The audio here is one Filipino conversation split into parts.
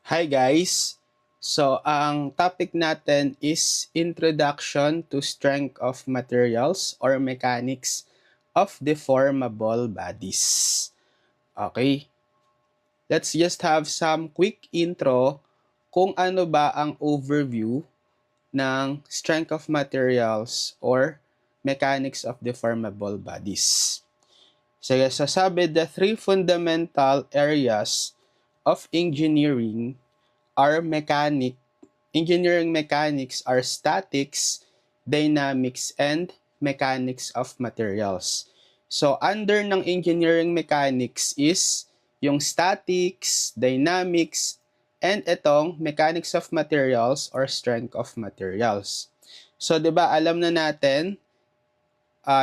Hi guys! So, ang topic natin is Introduction to Strength of Materials or Mechanics of Deformable Bodies. Okay, let's just have some quick intro kung ano ba ang overview ng Strength of Materials or Mechanics of Deformable Bodies. So, sasabi, the three fundamental areas of engineering are engineering mechanics are statics, dynamics, and mechanics of materials. So, under ng engineering mechanics is yung statics, dynamics, and itong mechanics of materials or strength of materials. So, di ba alam na natin,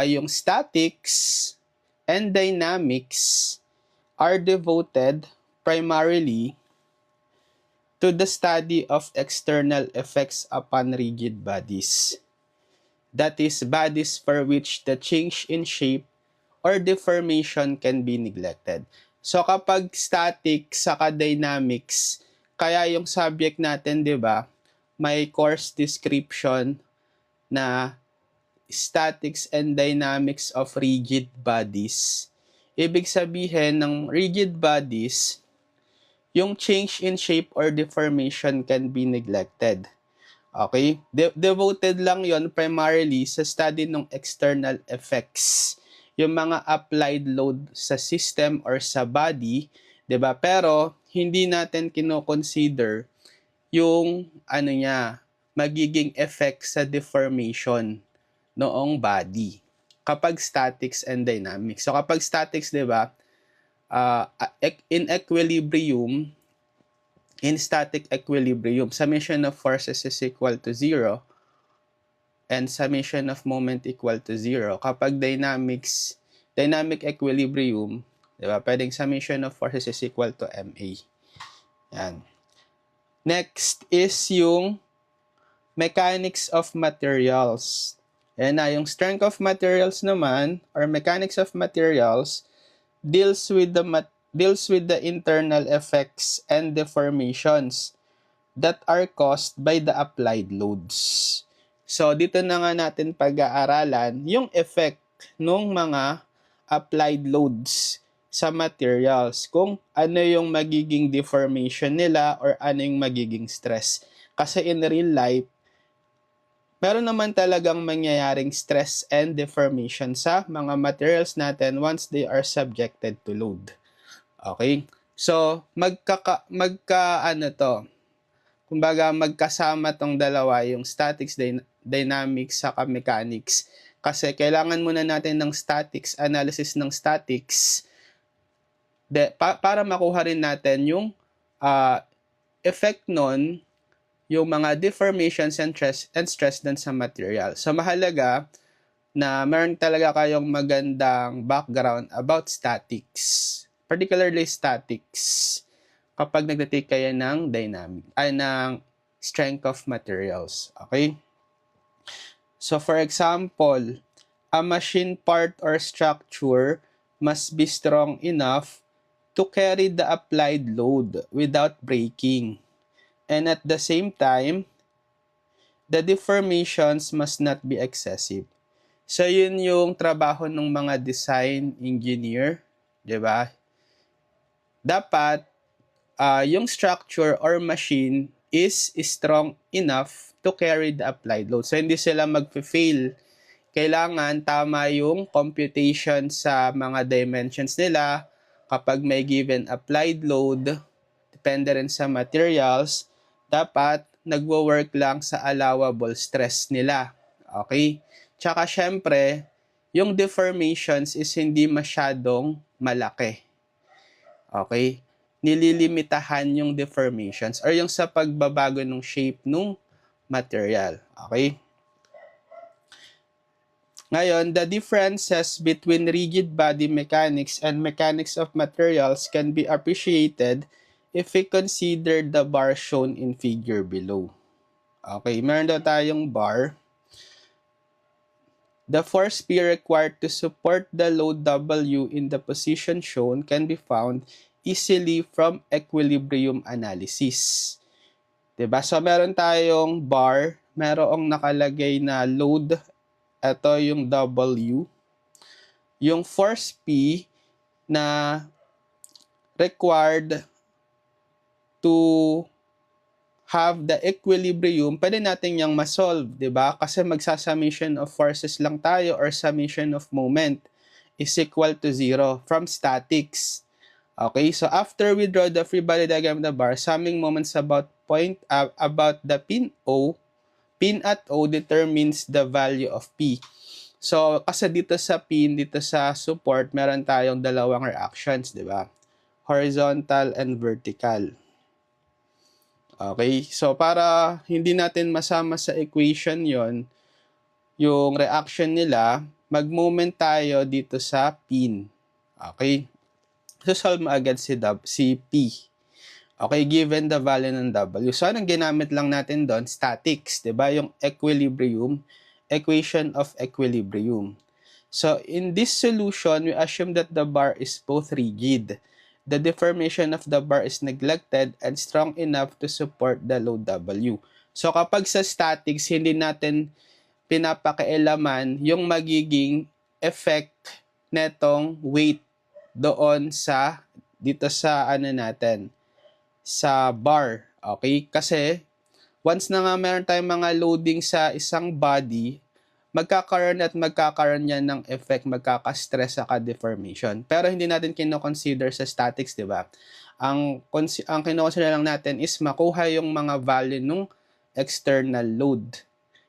yung statics and dynamics are devoted primarily to the study of external effects upon rigid bodies. That is, bodies for which the change in shape or deformation can be neglected. So kapag static saka dynamics, kaya yung subject natin, di ba, may course description na statics and dynamics of rigid bodies. Ibig sabihin ng rigid bodies, yung change in shape or deformation can be neglected. Okay? Devoted lang yon primarily sa study ng external effects. Yung mga applied load sa system or sa body, 'di ba? Pero hindi natin kino-consider yung magiging effect sa deformation noong body kapag statics and dynamics. So kapag statics, 'di ba? In equilibrium, in static equilibrium, summation of forces is equal to 0 and summation of moment equal to 0. Kapag dynamic equilibrium, di ba, pwedeng summation of forces is equal to MA. Yan. Next is yung mechanics of materials. Yan na, yung strength of materials naman, or mechanics of materials, deals with the internal effects and deformations that are caused by the applied loads. So, dito na nga natin pag-aaralan yung effect ng mga applied loads sa materials, kung ano yung magiging deformation nila or ano yung magiging stress. Kasi in real life, meron naman talagang mangyayaring stress and deformation sa mga materials natin once they are subjected to load. Okay? So, kumbaga magkasama tong dalawa, yung statics, dynamics, saka mechanics. Kasi kailangan muna natin ng statics, analysis ng statics, para makuha rin natin yung effect nun, yung mga deformations and stress dun sa material. So mahalaga na meron talaga kayong magandang background about statics, particularly statics, kapag nagtitake kayo ng ng strength of materials. Okay? So for example, a machine part or structure must be strong enough to carry the applied load without breaking. And at the same time, the deformations must not be excessive. So yun yung trabaho ng mga design engineer, 'di ba? Dapat yung structure or machine is strong enough to carry the applied load. So hindi sila magfe-fail. Kailangan tama yung computation sa mga dimensions nila kapag may given applied load, depende rin sa materials, dapat nagwo-work lang sa allowable stress nila. Okay? Tsaka syempre, yung deformations is hindi masyadong malaki. Okay? Nililimitahan yung deformations or yung sa pagbabago ng shape ng material. Okay? Ngayon, the differences between rigid body mechanics and mechanics of materials can be appreciated if we consider the bar shown in figure below. Okay, meron daw tayong bar. The force P required to support the load W in the position shown can be found easily from equilibrium analysis. Diba? So, meron tayong bar, merong nakalagay na load, ito yung W, yung force P na required to have the equilibrium, pwede natin yung ma-solve, di ba? Kasi magsa-summation of forces lang tayo or summation of moment is equal to 0 from statics. Okay, so after we draw the free body diagram of the bar, summing moments about about the pin O, pin at O determines the value of P. So, kasi dito sa pin, dito sa support, meron tayong dalawang reactions, di ba? Horizontal and vertical. Okay, so para hindi natin masama sa equation yon yung reaction nila, mag-moment tayo dito sa pin. Okay, so solve mo agad si P. Okay, given the value ng W. So anong ginamit lang natin doon? Statics, di ba? Yung equilibrium, equation of equilibrium. So in this solution, we assume that the bar is both rigid. The deformation of the bar is neglected and strong enough to support the load W. So kapag sa statics, hindi natin pinapakialaman yung magiging effect netong weight doon sa dito sa natin sa bar. Okay? Kasi once na nga meron tayong mga loading sa isang body, magkakaroon yan ng effect, magkaka-stress sa deformation. Pero hindi natin kino-consider sa statics, di ba? Ang kino-consider lang natin is makuha yung mga value ng external load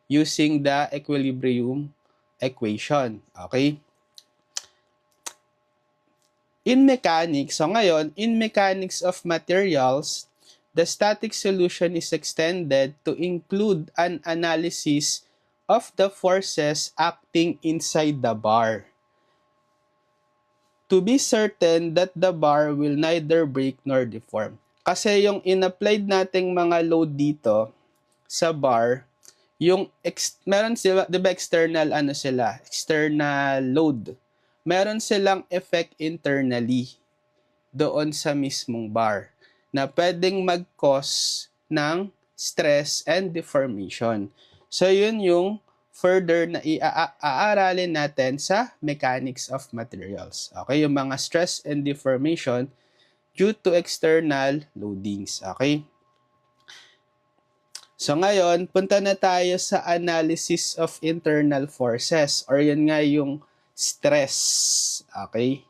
using the equilibrium equation. Okay? In mechanics, so ngayon, in mechanics of materials, the static solution is extended to include an analysis of the forces acting inside the bar, to be certain that the bar will neither break nor deform. Kasi yung in-applied nating mga load dito sa bar, yung meron sila, di ba external external load. Meron silang effect internally doon sa mismong bar na pwedeng mag-cause ng stress and deformation. So, yun yung further na aaralin natin sa mechanics of materials. Okay, yung mga stress and deformation due to external loadings. Okay? So, ngayon, punta na tayo sa analysis of internal forces or yun nga yung stress. Okay?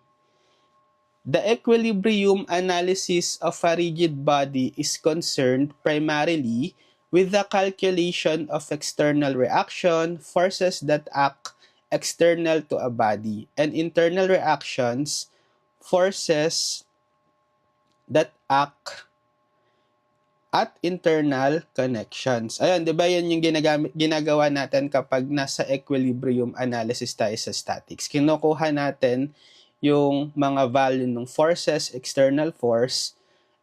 The equilibrium analysis of a rigid body is concerned primarily with the calculation of external reaction, forces that act external to a body, and internal reactions, forces that act at internal connections. Ayun, di ba yan yung ginagawa natin kapag nasa equilibrium analysis tayo sa statics. Kinukuha natin yung mga value ng forces, external force,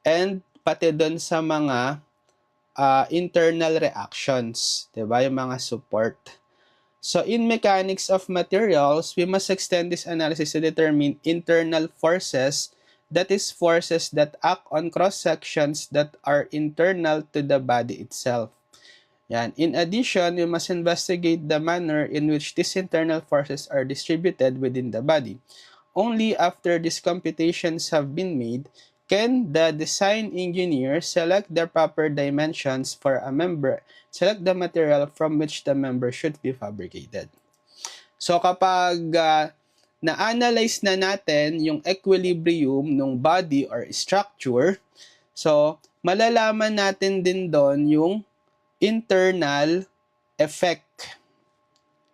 and pati doon sa mga internal reactions, diba? Yung mga support. So, in mechanics of materials, we must extend this analysis to determine internal forces, that is, forces that act on cross-sections that are internal to the body itself. Yan. In addition, we must investigate the manner in which these internal forces are distributed within the body. Only after these computations have been made can the design engineer select the proper dimensions for a member, select the material from which the member should be fabricated. So kapag na-analyze na natin yung equilibrium ng body or structure, so malalaman natin din doon yung internal effect.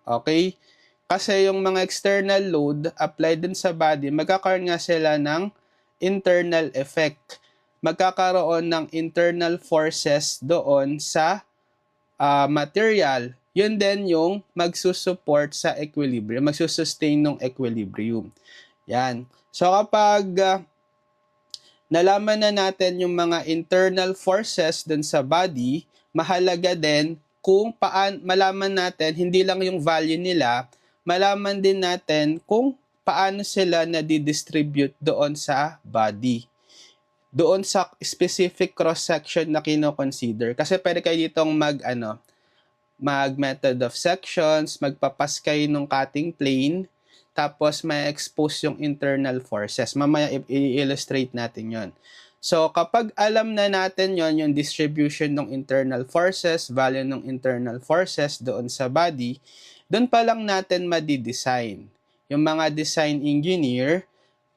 Okay? Kasi yung mga external load applied dun sa body, magkakaroon nga sila ng internal effect. Magkakaroon ng internal forces doon sa material. Yun din yung magsusupport sa equilibrium, magsusustain ng equilibrium. Yan. So kapag nalaman na natin yung mga internal forces dun sa body, mahalaga din kung malaman natin, hindi lang yung value nila, malaman din natin kung paano sila na-distribute doon sa body. doon sa specific cross-section na kino-consider. Kasi pwede kayo ditong mag-method of sections, magpapas kayo ng cutting plane, tapos may expose yung internal forces. Mamaya i-illustrate natin yon. So, kapag alam na natin yon, yung distribution ng internal forces, value ng internal forces doon sa body, doon pa lang natin madi-design. Yung mga design engineer,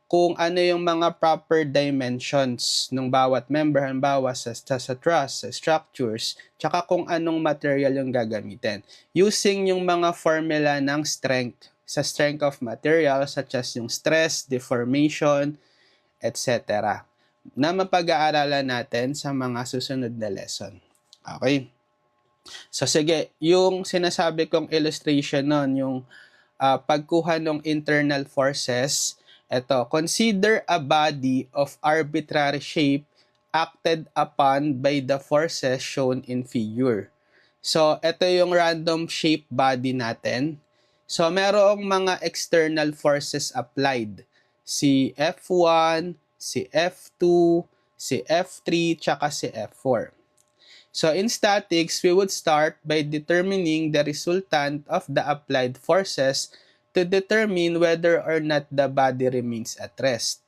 kung ano yung mga proper dimensions ng bawat member, halimbawa sa truss, sa structures, tsaka kung anong material yung gagamitin. Using yung mga formula ng strength, sa strength of material, such as yung stress, deformation, etc. na mapag-aaralan natin sa mga susunod na lesson. Okay? So sige, yung sinasabi kong illustration nun, yung pagkuha ng internal forces, ito, consider a body of arbitrary shape acted upon by the forces shown in figure. So, ito yung random shape body natin. So, merong mga external forces applied. Si F1, si F2, si F3, tsaka si F4. So, in statics, we would start by determining the resultant of the applied forces to determine whether or not the body remains at rest.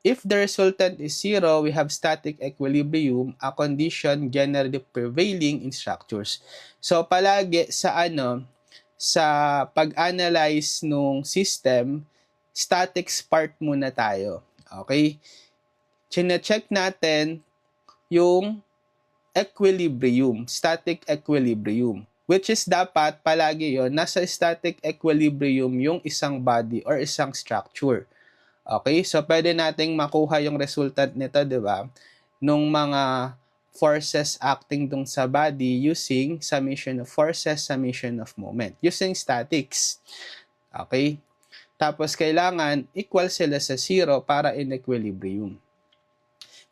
If the resultant is zero, we have static equilibrium, a condition generally prevailing in structures. So, palagi sa pag-analyze nung system, statics part muna tayo. Okay? Chine-check natin yung equilibrium, static equilibrium. Which is dapat palagi yon nasa static equilibrium yung isang body or isang structure. Okay? So, pwede nating makuha yung resultant nito, di ba? Nung mga forces acting dun sa body using summation of forces, summation of moment. Using statics. Okay? Tapos, kailangan equal sila sa zero para in equilibrium.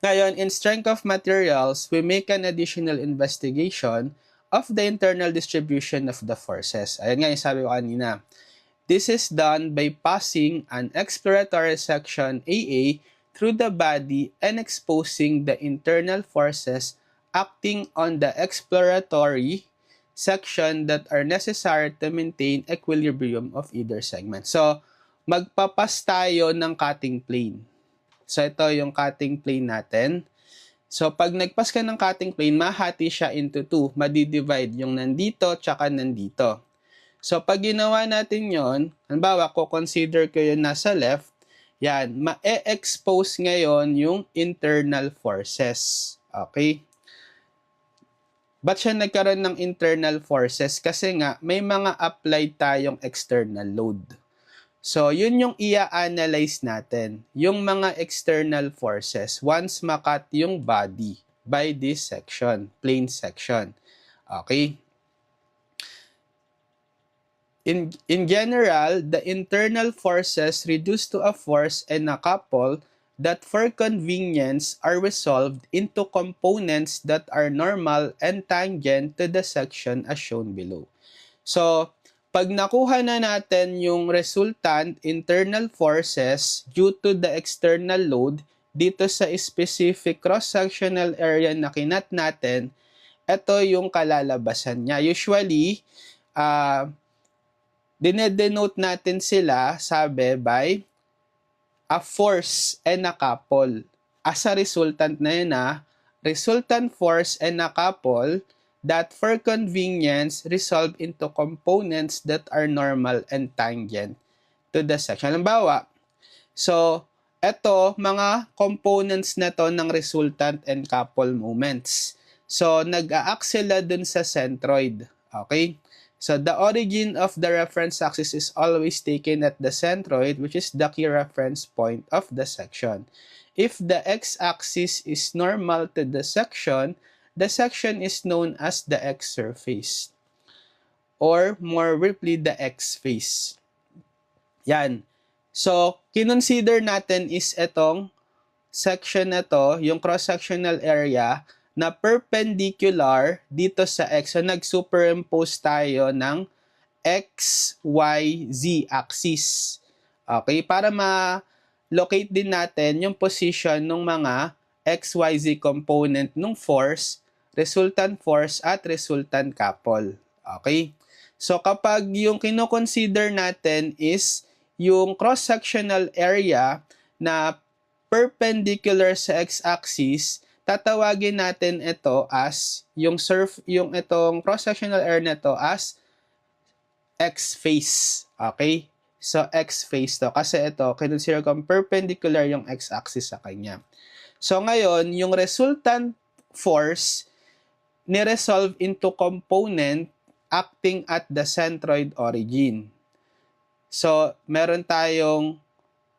Ngayon, in strength of materials, we make an additional investigation of the internal distribution of the forces. Ayan nga yung sabi ko kanina. This is done by passing an exploratory section AA through the body and exposing the internal forces acting on the exploratory section that are necessary to maintain equilibrium of either segment. So, magpapas tayo ng cutting plane. So, ito yung cutting plane natin. So, pag nagpas ka ng cutting plane, mahati siya into two. Madi-divide yung nandito tsaka nandito. So, pag ginawa natin yon, halimbawa, consider ko yung nasa left, yan, ma-expose ngayon yung internal forces. Okay? Ba't siya nagkaroon ng internal forces? Kasi nga, may mga applied tayong external load. So, yun yung i-analyze natin. Yung mga external forces once makat yung body by this section, plane section. Okay? In general, the internal forces reduced to a force and a couple that for convenience are resolved into components that are normal and tangent to the section as shown below. So, pag nakuha na natin yung resultant internal forces due to the external load dito sa specific cross-sectional area na kinat natin, ito yung kalalabasan niya. Usually, dinedenote natin sila, sabi, by a force and a couple. As a resultant na yun resultant force and a couple that for convenience resolve into components that are normal and tangent to the section. Halimbawa, so, eto, mga components na to ng resultant and couple moments. So, nag-a-act sila dun sa centroid. Okay? So, the origin of the reference axis is always taken at the centroid, which is the key reference point of the section. If the x-axis is normal to the section is known as the x-surface. Or, more briefly, the x-face. Yan. So, kinonsider natin is itong section na to, yung cross-sectional area, na perpendicular dito sa x. So, nag-superimpose tayo ng x, y, z axis. Okay? Para ma-locate din natin yung position ng mga XYZ component ng force, resultant force at resultant couple. Okay? So kapag yung kino-consider natin is yung cross-sectional area na perpendicular sa x-axis, tatawagin natin ito as yung itong cross-sectional area na to as x-face. Okay? So x-face to kasi ito consider kong perpendicular yung x-axis sa kanya. So ngayon, yung resultant force ni-resolve into component acting at the centroid origin. So, meron tayong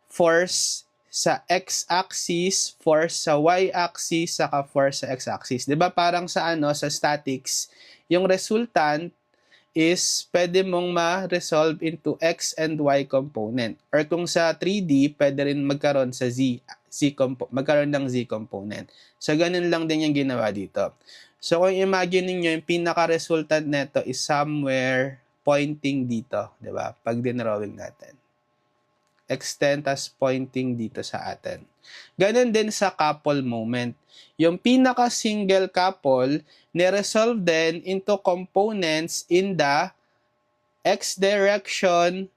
force sa x-axis, force sa y-axis, saka force sa x-axis. 'Di ba parang sa sa statics, yung resultant is pwede mong ma-resolve into x and y component. Or kung sa 3D, pwede rin magkaroon sa magkaroon ng z component. So, ganun lang din yung ginawa dito. So, kung imagine niyo yung pinaka-resultant neto is somewhere pointing dito, 'di ba? Pag dinrawing natin. Extend as pointing dito sa atin. Ganun din sa couple moment. Yung pinaka-single couple, ni-resolve din into components in the x direction,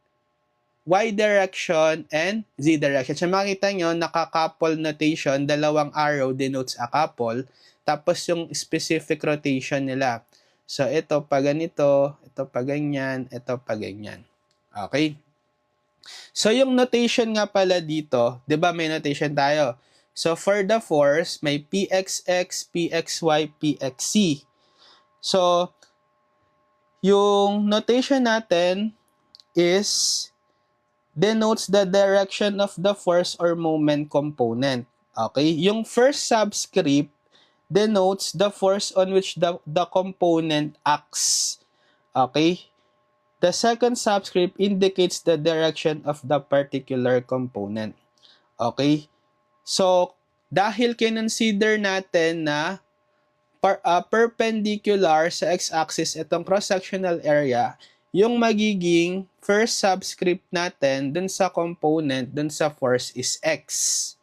y direction, and z direction. So makita nyo, naka-couple notation, dalawang arrow denotes a couple, tapos yung specific rotation nila. So ito pa ganito, ito pa ganyan, ito pa ganyan. Okay? So yung notation nga pala dito, 'di ba may notation tayo? So for the force, may pxx, pxy, pxc. So yung notation natin is denotes the direction of the force or moment component. Okay? Yung first subscript denotes the force on which the component acts. Okay? The second subscript indicates the direction of the particular component. Okay? So, dahil kinonsider natin na perpendicular sa x-axis itong cross-sectional area, yung magiging first subscript natin dun sa component, dun sa force is x.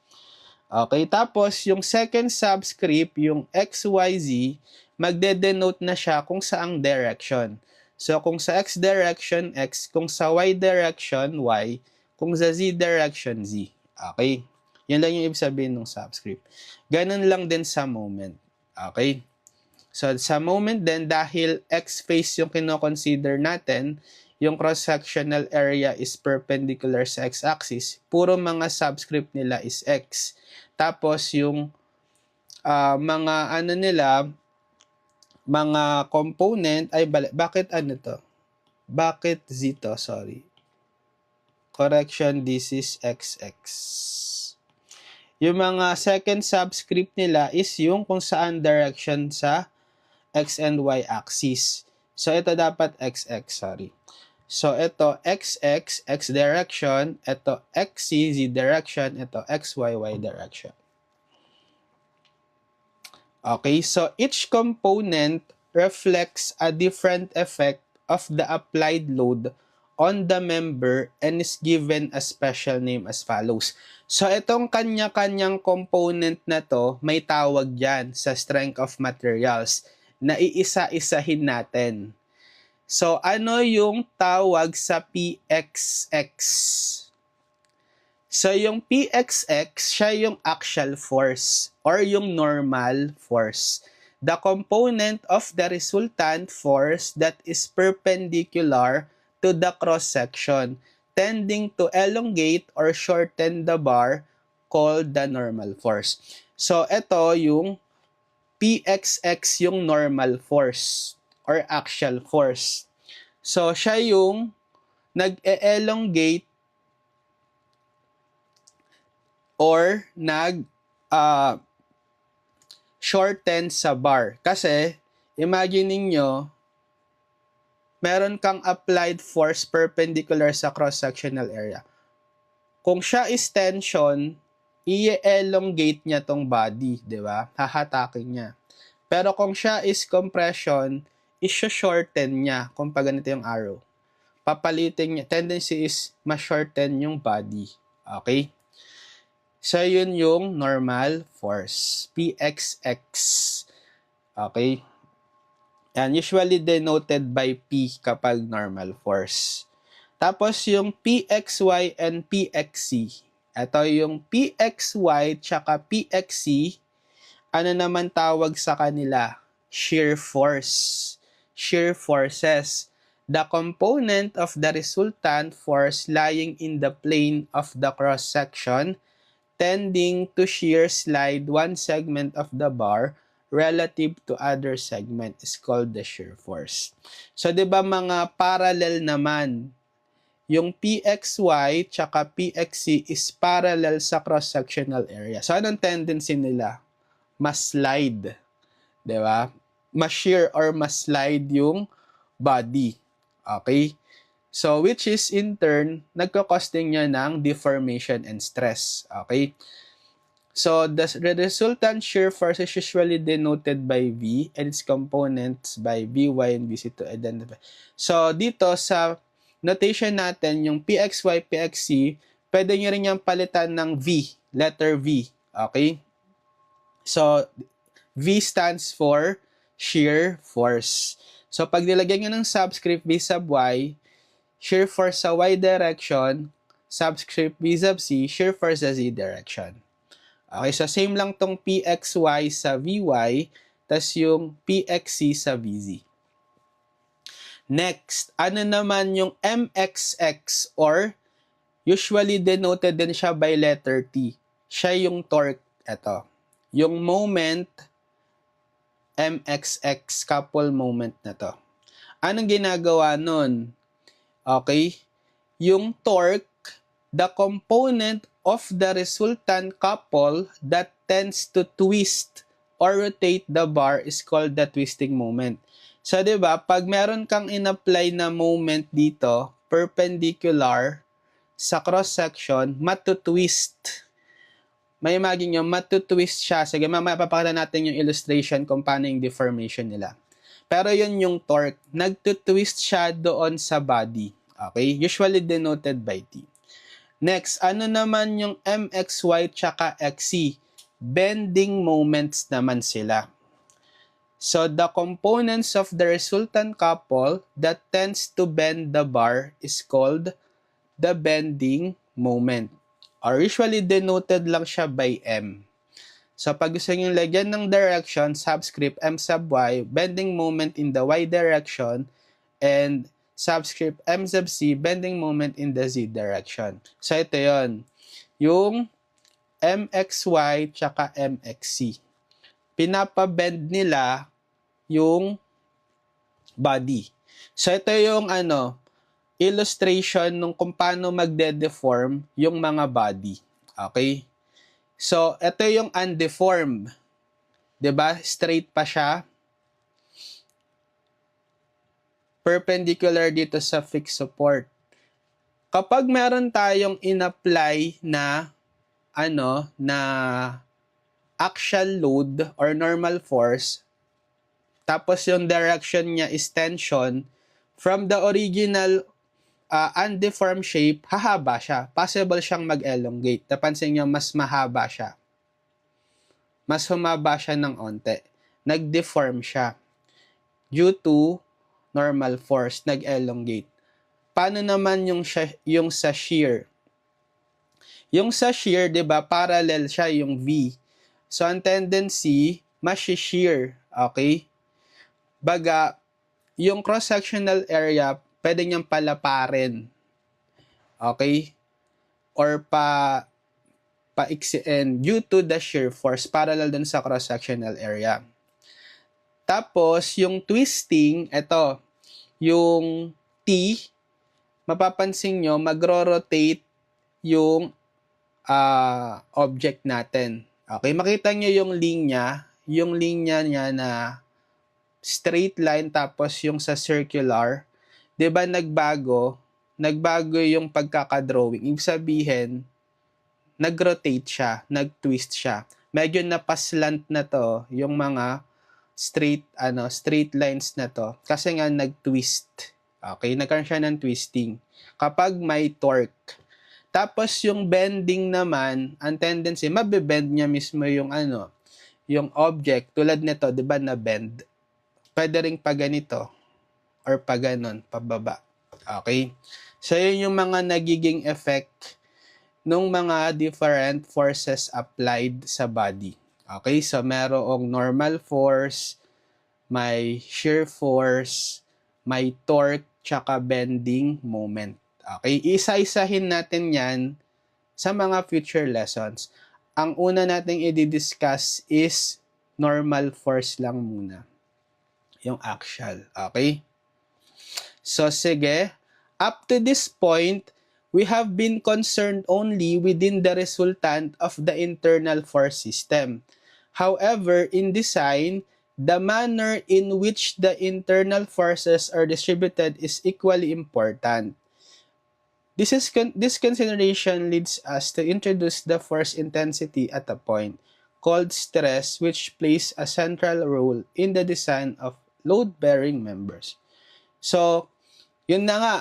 Okay, tapos yung second subscript, yung xyz, magde-denote na siya kung saang direction. So, kung sa x direction, x. Kung sa y direction, y. Kung sa z direction, z. Okay? Yan lang yung ibig sabihin ng subscript. Ganun lang din sa moment. Okay? So, sa moment din, dahil x-face yung kino-consider natin, yung cross-sectional area is perpendicular sa x-axis, puro mga subscript nila is x. Tapos, yung mga component, bakit to? Bakit z to? Sorry. Correction, this is xx. Yung mga second subscript nila is yung kung saan direction sa x and y axis. So, ito dapat xx, sorry. So, ito xx, x direction, ito xc, z direction, ito xy, y direction. Okay, so each component reflects a different effect of the applied load on the member and is given a special name as follows. So, itong kanya-kanyang component na to, may tawag yan sa strength of materials na iisa-isahin natin. So, ano yung tawag sa PXX? So, yung PXX, siya yung axial force or yung normal force. The component of the resultant force that is perpendicular to the cross-section, tending to elongate or shorten the bar called the normal force. So, ito yung PXX yung normal force or axial force. So, siya yung nag-elongate or shorten sa bar. Kasi, imagine ninyo, meron kang applied force perpendicular sa cross-sectional area. Kung siya is tension, i-elongate niya tong body, di ba? Hahatakin niya. Pero kung siya is compression, i-shorten niya kung pag ganito yung arrow. Papalitin niya. Tendency is ma-shorten yung body. Okay? So, yun yung normal force, Pxx. Okay? And usually denoted by P kapag normal force. Tapos yung Pxy and Pxc. Ito yung Pxy tsaka Pxc, ano naman tawag sa kanila? Shear force. Shear forces. The component of the resultant force lying in the plane of the cross-section tending to shear slide one segment of the bar relative to other segment is called the shear force. So, di ba mga parallel naman, yung PXY tsaka PXC is parallel sa cross-sectional area. So, anong tendency nila? Mas slide. Di ba? Mas shear or mas slide yung body. Okay? So, which is in turn, nagkakosting niya ng deformation and stress. Okay? So, the resultant shear force is usually denoted by V and its components by Vy and Vc to identify. So, dito sa notation natin, yung Pxy, Pxc, pwede nyo rin yung palitan ng V, letter V. Okay? So, V stands for shear force. So, pag nilagyan nyo ng subscript V sub Y, shear force sa Y direction, subscript V sub C, shear force sa Z direction. Okay, so same lang tong PXY sa VY, tas yung PXC sa VZ. Next, ano naman yung MXX or usually denoted din siya by letter T. Siya yung torque. Ito. Yung moment, MXX, couple moment na to. Anong ginagawa nun? Okay? Yung torque, the component of the resultant couple that tends to twist or rotate the bar is called the twisting moment. So, di ba, pag meron kang in-apply na moment dito, perpendicular sa cross-section, matutwist. May imagine nyo, matutwist siya. Sige, mamaya papakita natin yung illustration kung paano yung deformation nila. Pero yun yung torque. Nagtutwist siya doon sa body. Okay? Usually denoted by T. Next, ano naman yung MXY tsaka XC? Bending moments naman sila. So, the components of the resultant couple that tends to bend the bar is called the bending moment. Or usually denoted lang siya by M. So, pag gusto nyo lagyan ng direction, subscript M sub Y, bending moment in the Y direction, and subscript M sub C, bending moment in the Z direction. So, ito yon, yung MXY tsaka MXC. Pinapabend nila yung body. So, ito yung illustration nung kung paano magde-deform yung mga body. Okay? So, ito yung undeformed. 'Di ba? Straight pa siya. Perpendicular dito sa fixed support. Kapag meron tayong in-apply na na axial load or normal force, tapos yung direction niya is tension, from the original undeformed shape, hahaba siya. Possible siyang mag-elongate. Napansin niyo, mas mahaba siya. Mas humaba siya ng onte. Nag-deform siya. Due to normal force, nag-elongate. Paano naman yung sa shear? Yung sa shear, 'di ba, parallel siya yung V. So, ang tendency, mas-shear. Okay? Baga, yung cross-sectional area, pwede niyang palaparin. Okay? Or paiksiin due to the shear force, parallel dun sa cross-sectional area. Tapos, yung twisting, ito, yung T, mapapansin nyo, magro-rotate yung object natin. Okay, makita nyo yung linya niya na straight line, tapos yung sa circular, 'di ba nagbago yung pagkaka-drawing. Ibig sabihin, nag-rotate siya, nag-twist siya. Medyo napaslant na to yung mga straight lines na to kasi nga nag-twist. Okay, nagkaroon siya ng twisting kapag may torque. Tapos yung bending naman, ang tendency, mabibend niya mismo yung yung object. Tulad nito, di ba, na bend. Pwede rin pa ganito or pa ganon, pababa. Okay? So, yun yung mga nagiging effect ng mga different forces applied sa body. Okay? So, merong normal force, may shear force, may torque, tsaka bending moment. Okay? Isa-isahin natin yan sa mga future lessons. Ang una nating i-discuss is normal force lang muna. Yung axial. Okay? So, sige. Up to this point, we have been concerned only within the resultant of the internal force system. However, in design, the manner in which the internal forces are distributed is equally important. This consideration leads us to introduce the force intensity at a point called stress, which plays a central role in the design of load-bearing members. So, yun na nga,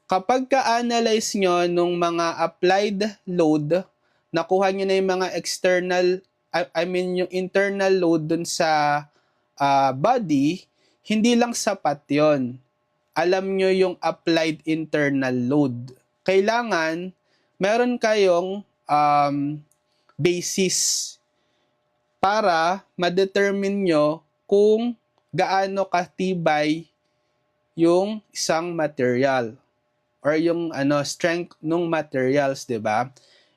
kapag ka-analyze nyo nung mga applied load, nakuha nyo na yung mga external, yung internal load dun sa body, hindi lang sapat yon. Alam nyo yung applied internal load. Kailangan, meron kayong basis para ma-determine nyo kung gaano katibay yung isang material or yung strength ng materials, 'di ba?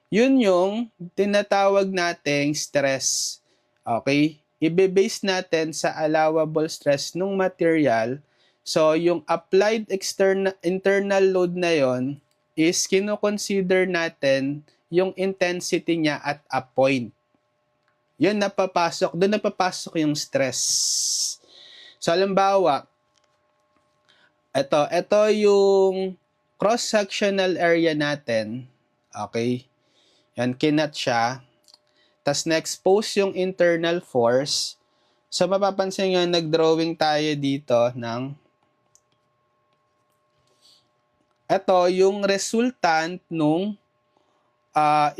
Yun yung tinatawag nating stress. Okay? Ibe-base natin sa allowable stress ng material. So, yung applied internal load na yon is kino-consider natin yung intensity niya at a point. Yun doon napapasok yung stress. So, halimbawa, ito yung cross-sectional area natin. Okay? Yan, kinat siya. Tapos na-expose yung internal force. So, mapapansin nyo, nag-drawing tayo dito ng ito yung resultant nung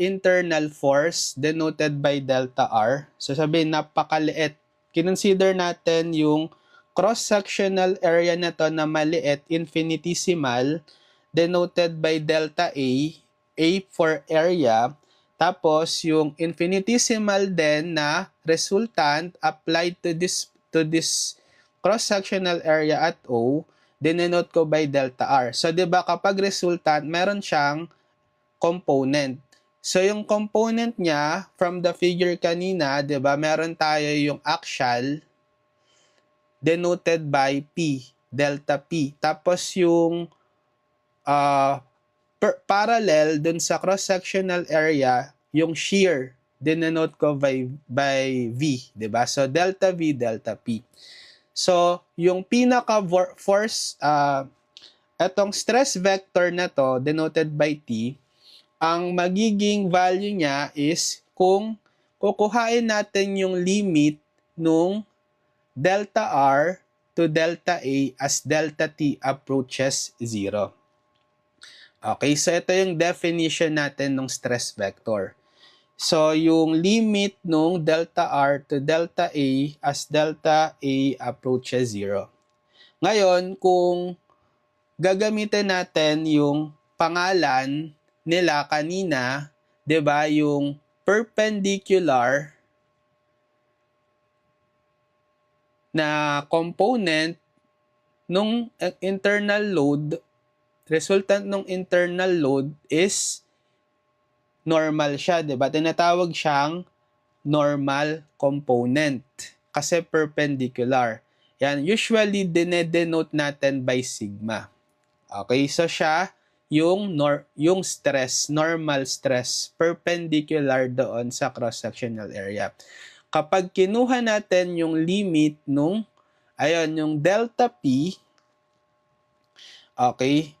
internal force denoted by delta R. So, sabihin, napakaliit. Kinonsider natin yung cross-sectional area na to na maliit, infinitesimal, denoted by delta A for area. Tapos, yung infinitesimal din na resultant applied to this cross-sectional area at O, denote ko by delta R. So, di ba kapag resultant, meron siyang component. So, yung component niya, from the figure kanina, di ba, meron tayo yung axial, denoted by P, delta P. Tapos yung parallel dun sa cross-sectional area, yung shear, denote ko by V, di ba? So, delta V, delta P. So, yung pinaka-force, etong stress vector na to, denoted by T, ang magiging value niya is kung kukuhain natin yung limit nung delta R to delta A as delta T approaches 0. Okay, so ito yung definition natin ng stress vector. So, yung limit nung delta R to delta A as delta A approaches 0. Ngayon, kung gagamitin natin yung pangalan nila kanina, 'di ba, yung perpendicular na component nung internal load, resultant nung internal load is normal siya, 'di ba? Tinatawag siyang normal component kasi perpendicular. Yan, usually dinedenote natin by sigma. Okay, so siya yung stress, normal stress, perpendicular doon sa cross-sectional area. Kapag kinuha natin yung limit nung, yung delta P, okay,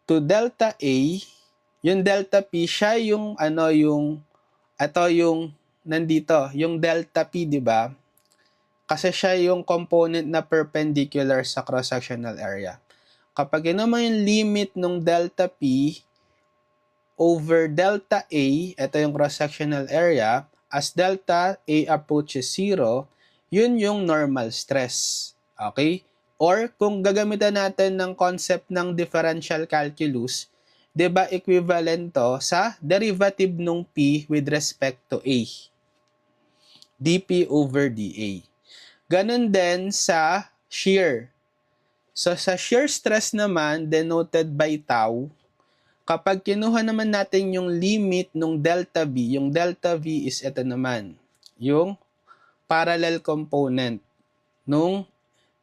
to delta A, yung delta P, siya yung, yung nandito, yung delta P, di ba? Kasi siya yung component na perpendicular sa cross-sectional area. Kapag naman yung limit ng delta P over delta A, ito yung cross-sectional area, as delta A approaches 0, yun yung normal stress. Okay? Or kung gagamitan natin ng concept ng differential calculus, 'di ba equivalent to sa derivative nung P with respect to A. dP over dA. Ganon din sa shear. So sa shear stress naman, denoted by tau, kapag kinuha naman natin yung limit ng delta V, yung delta V is ito naman, yung parallel component nung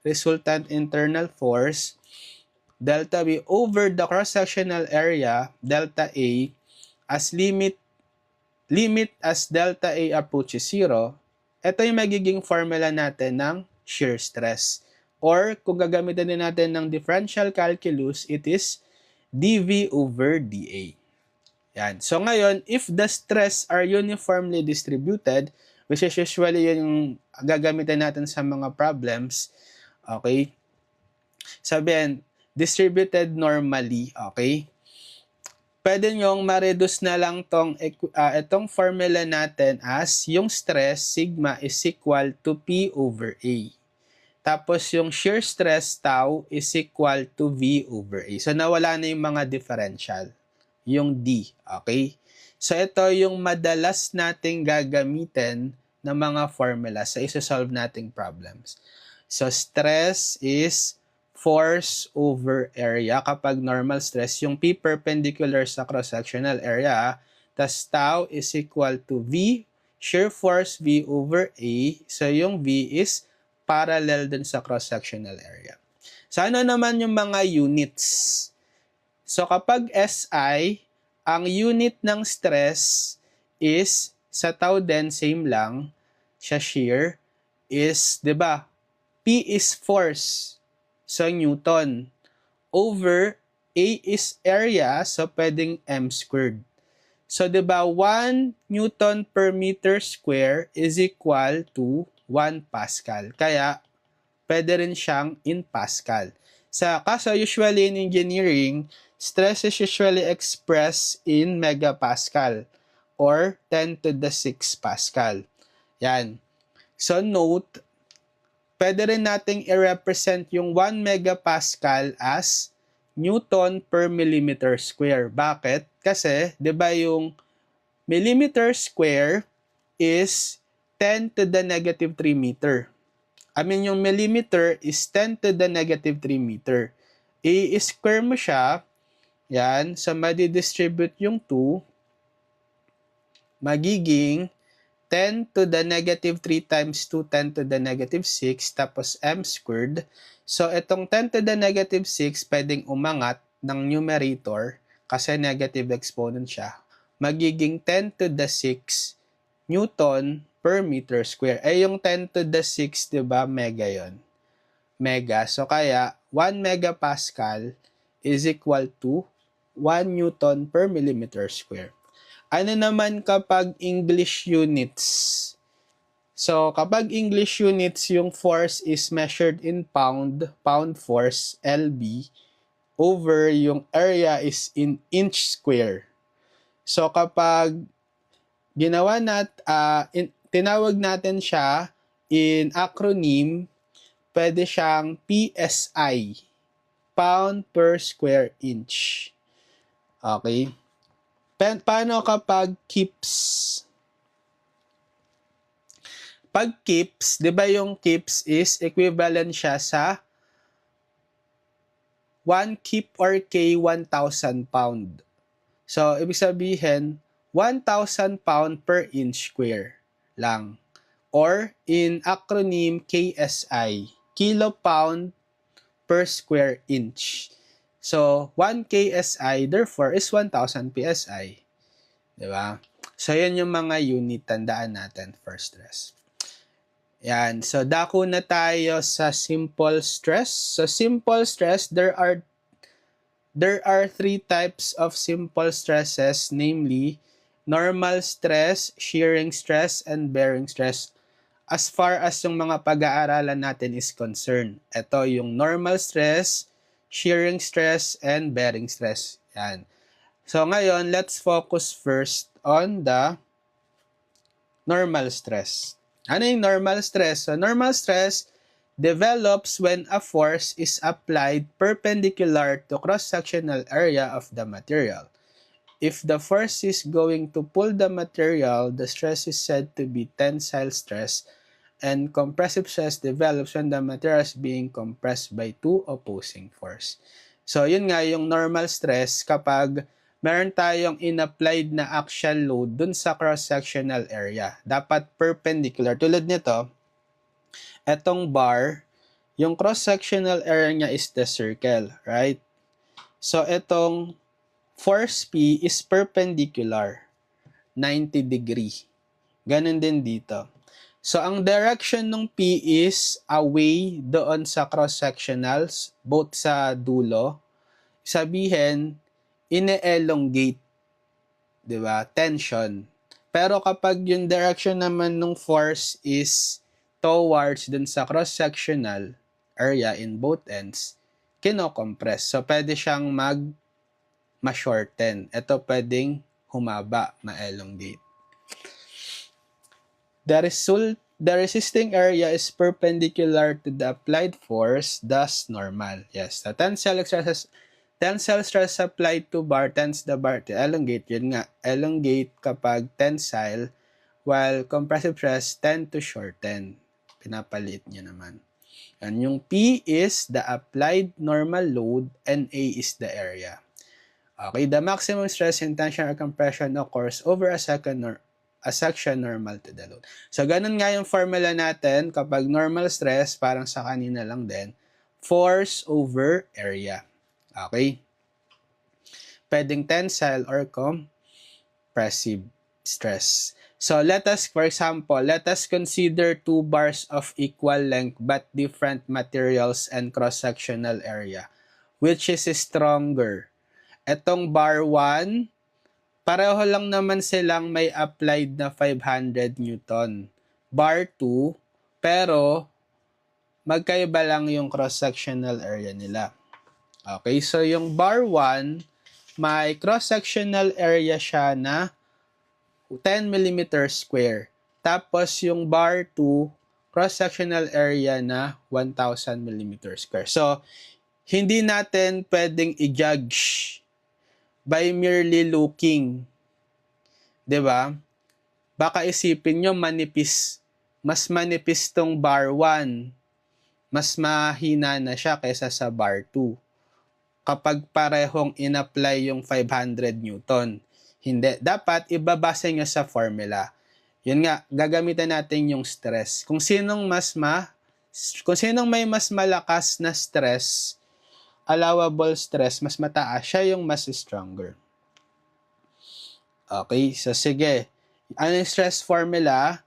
resultant internal force, delta V over the cross-sectional area, delta A, as limit as delta A approaches 0, ito yung magiging formula natin ng shear stress. Or kung gagamitin din natin ng differential calculus, it is dV over dA. Yan. So ngayon, if the stress are uniformly distributed, which is usually yung gagamitin natin sa mga problems, okay? Sabihin, distributed normally, okay? Pwede nyong ma-reduce na lang itong formula natin as yung stress, sigma, is equal to P over A. Tapos yung shear stress, tau, is equal to V over A. So nawala na yung mga differential. Yung D, okay? So ito yung madalas nating gagamitin na mga formula sa isa-solve nating problems. So stress is force over area kapag normal stress, yung P perpendicular sa cross-sectional area, tas tau is equal to V, shear force V over A, so yung V is parallel dun sa cross-sectional area. So ano naman yung mga units? So kapag SI, ang unit ng stress is, sa tau din, same lang, siya shear, is, 'di ba? P is force, so Newton, over A is area, so pwedeng M squared. So, 'di ba, 1 Newton per meter square is equal to 1 Pascal. Kaya, pwede rin siyang in Pascal. Kaso, usually in engineering, stress is usually expressed in megapascal or 10 to the 6 Pascal. Yan. So, note, pwede rin nating i-represent yung 1 megapascal as Newton per millimeter square. Bakit? Kasi, di ba yung millimeter square is 10 to the negative 3 meter. Yung millimeter is 10 to the negative 3 meter. I-square mo siya, yan, so madi-distribute yung 2, magiging 10 to the negative 3 times 2, 10 to the negative 6, tapos m squared. So, itong 10 to the negative 6, pwedeng umangat ng numerator kasi negative exponent siya. Magiging 10 to the 6 Newton per meter square. Yung 10 to the 6, diba, mega yon, mega. So, kaya 1 megapascal is equal to 1 Newton per millimeter square. Ano naman kapag English units? So, kapag English units, yung force is measured in pound force, LB, over yung area is in inch square. So, kapag tinawag natin siya in acronym, pwede siyang PSI, pound per square inch. Okay? Paano kapag kips? Pag kips, di ba yung kips is equivalent siya sa 1 kip or K, 1,000 pound. So, ibig sabihin, 1,000 pound per inch square lang. Or, in acronym KSI, kilo pound per square inch. So, 1 KSI, therefore, is 1,000 PSI. Diba? So, yan yung mga unit, tandaan natin for stress. Yan. So, dako na tayo sa simple stress. So, simple stress, there are 3 types of simple stresses, namely, normal stress, shearing stress, and bearing stress. As far as yung mga pag-aaralan natin is concerned. Ito yung normal stress, shearing stress, and bearing stress. Yan. So ngayon, let's focus first on the normal stress. Ano yung normal stress? So normal stress develops when a force is applied perpendicular to cross-sectional area of the material. If the force is going to pull the material, the stress is said to be tensile stress, and compressive stress develops when the material is being compressed by two opposing force. So, yun nga yung normal stress kapag meron tayong in-applied na axial load dun sa cross-sectional area. Dapat perpendicular. Tulad nito, etong bar, yung cross-sectional area niya is the circle, right? So, etong force P is perpendicular, 90 degree. Ganun din dito. So, ang direction ng P is away doon sa cross-sectionals, both sa dulo. Sabihin, ine-elongate, di ba? Tension. Pero kapag yung direction naman ng force is towards dun sa cross-sectional area in both ends, kino-compress. So, pwede siyang ma-shorten. Ito pwedeng humaba, ma-elongate. The resisting area is perpendicular to the applied force, thus normal. Yes, the tensile stress applied to bar tends the bar to elongate. Yun nga, elongate kapag tensile, while compressive stress tend to shorten. Pinapalit niya naman. And yung P is the applied normal load and A is the area. Okay, the maximum stress in tension or compression occurs over a section normal to the load. So, ganun nga yung formula natin kapag normal stress, parang sa kanina lang din, force over area. Okay? Pwedeng tensile or compressive stress. So, for example, let us consider two bars of equal length but different materials and cross-sectional area. Which is stronger? Etong bar 1, pareho lang naman silang may applied na 500 Newton. Bar 2, pero magkaiba lang yung cross-sectional area nila. Okay, so yung bar 1, may cross-sectional area siya na 10 mm square. Tapos yung bar 2, cross-sectional area na 1,000 mm square. So, hindi natin pwedeng i-judge by merely looking. 'Di ba? Baka isipin nyo manipis. Mas manipis tong bar 1. Mas mahina na siya kaysa sa bar 2. Kapag parehong in-apply yung 500 Newton. Hindi. Dapat ibabase nyo sa formula. Yun nga, gagamitan natin yung stress. Kung sinong may mas malakas na stress, allowable stress, mas mataas, siya yung mas stronger. Okay, so sige. Ano yung stress formula?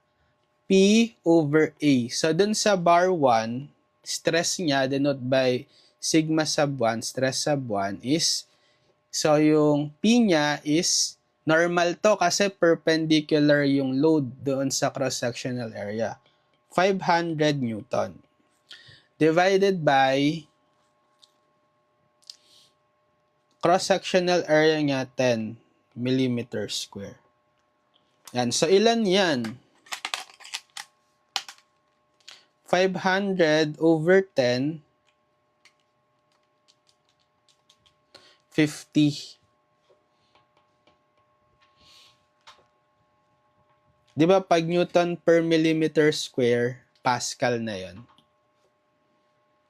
P over A. So, dun sa bar 1, stress niya denote by sigma sub 1, stress sub 1 is, so yung P niya is, normal to kasi perpendicular yung load doon sa cross-sectional area. 500 Newton. Divided by cross-sectional area niya 10 mm square. Yan. So, ilan yan? 500 over 10, 50. Di ba pag Newton per millimeter square, Pascal na yon?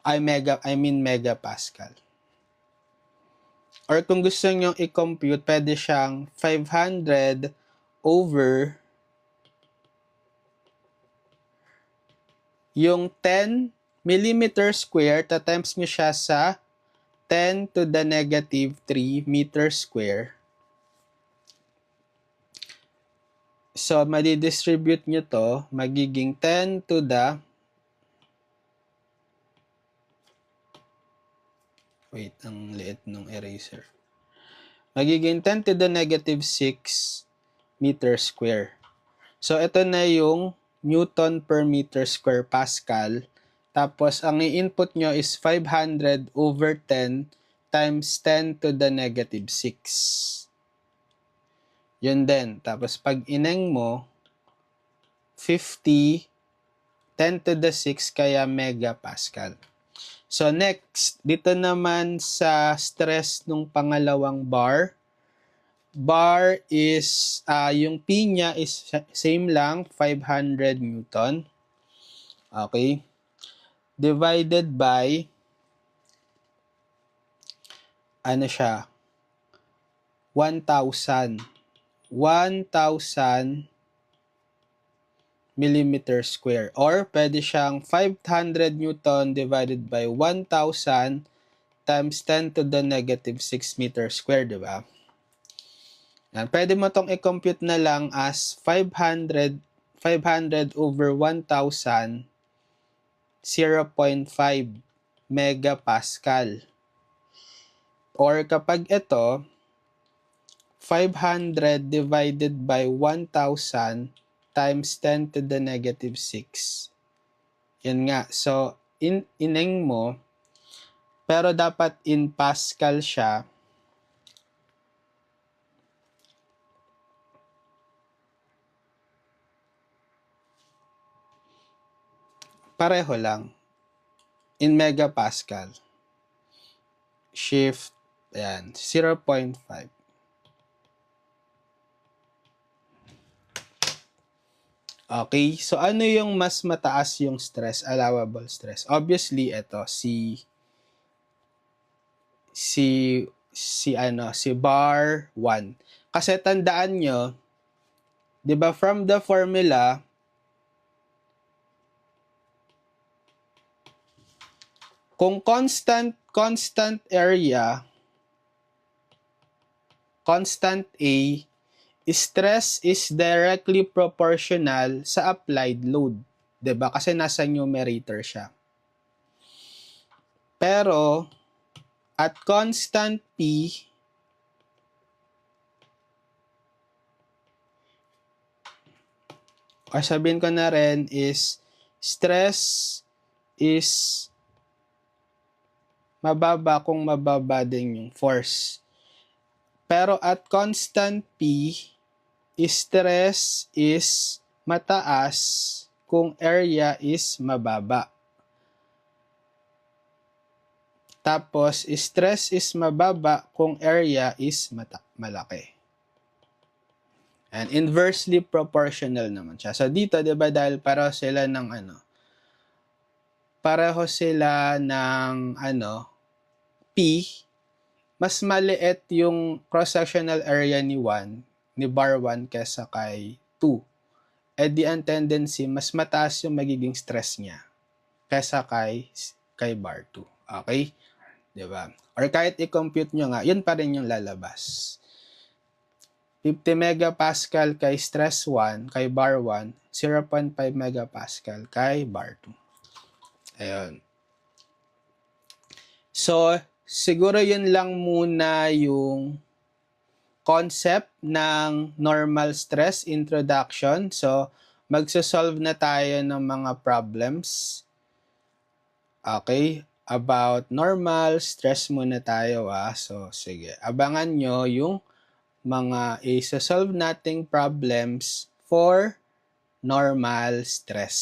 I mean megapascal. Or kung gusto nyo i-compute, pwede siyang 500 over yung 10 millimeter square, times nyo siya sa 10 to the negative 3 meter square. So, madidistribute nyo to, magiging 10 to the, wait, ang liit ng eraser. Magiging 10 to the negative 6 meter square. So, ito na yung Newton per meter square Pascal. Tapos, ang i-input nyo is 500 over 10 times 10 to the negative 6. Yun din. Tapos pag ineng mo, 50, 10 to the 6 kaya megapascal. So next, dito naman sa stress nung pangalawang bar. Bar is, yung P niya is same lang, 500 Newton. Okay. Divided by, ano siya, 1,000. 1,000 millimeter square. Or pwede siyang 500 Newton divided by 1,000 times 10 to the negative 6 meter square, di ba? Yan. Pwede mo tong i-compute na lang as 500 over 1,000, 0.5 megapascal. Or kapag ito, 500 divided by 1,000 times 10 to the negative 6. Yan nga. So, ineng mo, pero dapat in Pascal siya. Pareho lang. In megapascal. Shift, ayan, 0.5. Okay, so ano yung mas mataas yung stress, allowable stress? Obviously, ito, si bar 1. Kasi tandaan nyo, di ba from the formula, kung constant area, constant A, stress is directly proportional sa applied load. 'Di ba? Kasi nasa numerator siya. Pero at constant P, o sabihin ko na rin is stress is mababa kung mababa din yung force. Pero at constant P, stress is mataas kung area is mababa. Tapos, stress is mababa kung area is malaki. And inversely proportional naman siya. So, dito, di ba, dahil pareho sila ng P, mas maliit yung cross-sectional area ni bar 1 kesa kay 2. Eh di ang tendency, mas mataas yung magiging stress niya kesa kay bar 2. Okay? Diba? Or kahit i-compute nyo nga, yun pa rin yung lalabas. 50 megapascal kay stress 1, kay bar 1, 0.5 megapascal kay bar 2. Ayun. So, siguro yun lang muna yung concept ng normal stress introduction. So, magsosolve na tayo ng mga problems. Okay? About normal stress muna tayo. So, sige. Abangan nyo yung mga isa-solve nating problems for normal stress.